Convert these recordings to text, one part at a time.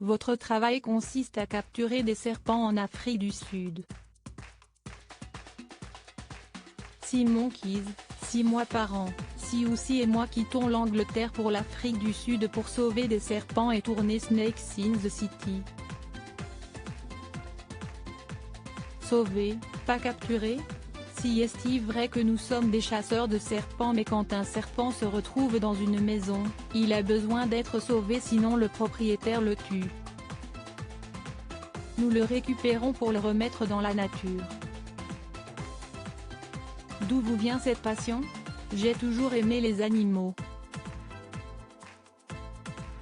Votre travail consiste à capturer des serpents en Afrique du Sud. Sea Monkeys, 6 mois par an, Siouxsie et moi quittons l'Angleterre pour l'Afrique du Sud pour sauver des serpents et tourner Snakes in the City. Sauver, pas capturer? Si est-il vrai que nous sommes des chasseurs de serpents, mais quand un serpent se retrouve dans une maison, il a besoin d'être sauvé sinon le propriétaire le tue. Nous le récupérons pour le remettre dans la nature. D'où vous vient cette passion? J'ai toujours aimé les animaux.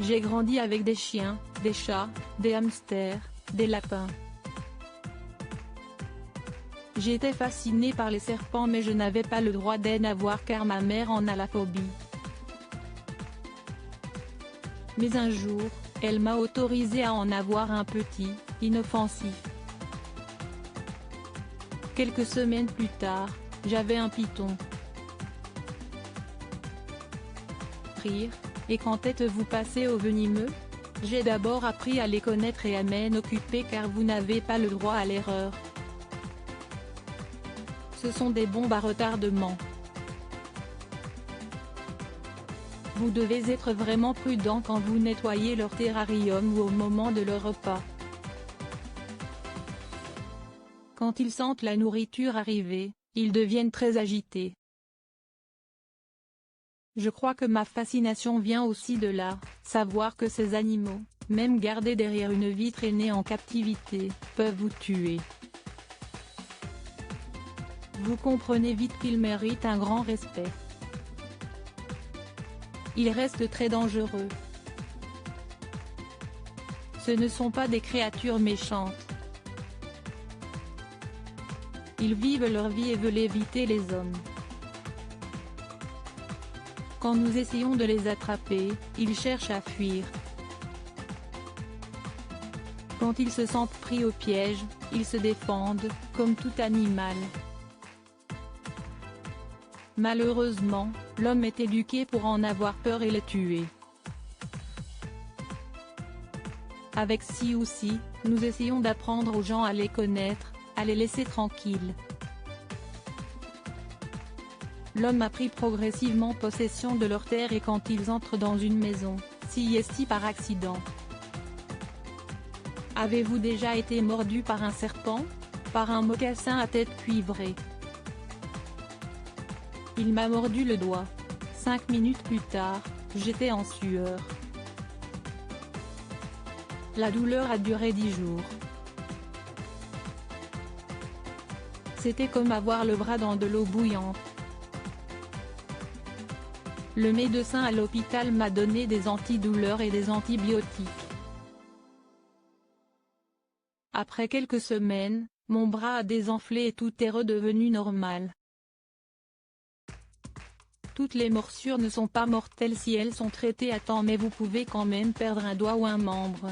J'ai grandi avec des chiens, des chats, des hamsters, des lapins. J'étais fascinée par les serpents mais je n'avais pas le droit d'en avoir car ma mère en a la phobie. Mais un jour, elle m'a autorisé à en avoir un petit, inoffensif. Quelques semaines plus tard, j'avais un python. Rire, et quand êtes-vous passé au venimeux? J'ai d'abord appris à les connaître et à m'en occuper car vous n'avez pas le droit à l'erreur. Ce sont des bombes à retardement. Vous devez être vraiment prudent quand vous nettoyez leur terrarium ou au moment de leur repas. Quand ils sentent la nourriture arriver, ils deviennent très agités. Je crois que ma fascination vient aussi de là, savoir que ces animaux, même gardés derrière une vitre et nés en captivité, peuvent vous tuer. Vous comprenez vite qu'ils méritent un grand respect. Ils restent très dangereux. Ce ne sont pas des créatures méchantes. Ils vivent leur vie et veulent éviter les hommes. Quand nous essayons de les attraper, ils cherchent à fuir. Quand ils se sentent pris au piège, ils se défendent, comme tout animal. Malheureusement, l'homme est éduqué pour en avoir peur et les tuer. Avec Siouxsie, nous essayons d'apprendre aux gens à les connaître, à les laisser tranquilles. L'homme a pris progressivement possession de leurs terres et quand ils entrent dans une maison, si est-il par accident. Avez-vous déjà été mordu par un serpent? Par un mocassin à tête cuivrée? Il m'a mordu le doigt. 5 minutes plus tard, j'étais en sueur. La douleur a duré 10 jours. C'était comme avoir le bras dans de l'eau bouillante. Le médecin à l'hôpital m'a donné des antidouleurs et des antibiotiques. Après quelques semaines, mon bras a désenflé et tout est redevenu normal. Toutes les morsures ne sont pas mortelles si elles sont traitées à temps mais vous pouvez quand même perdre un doigt ou un membre.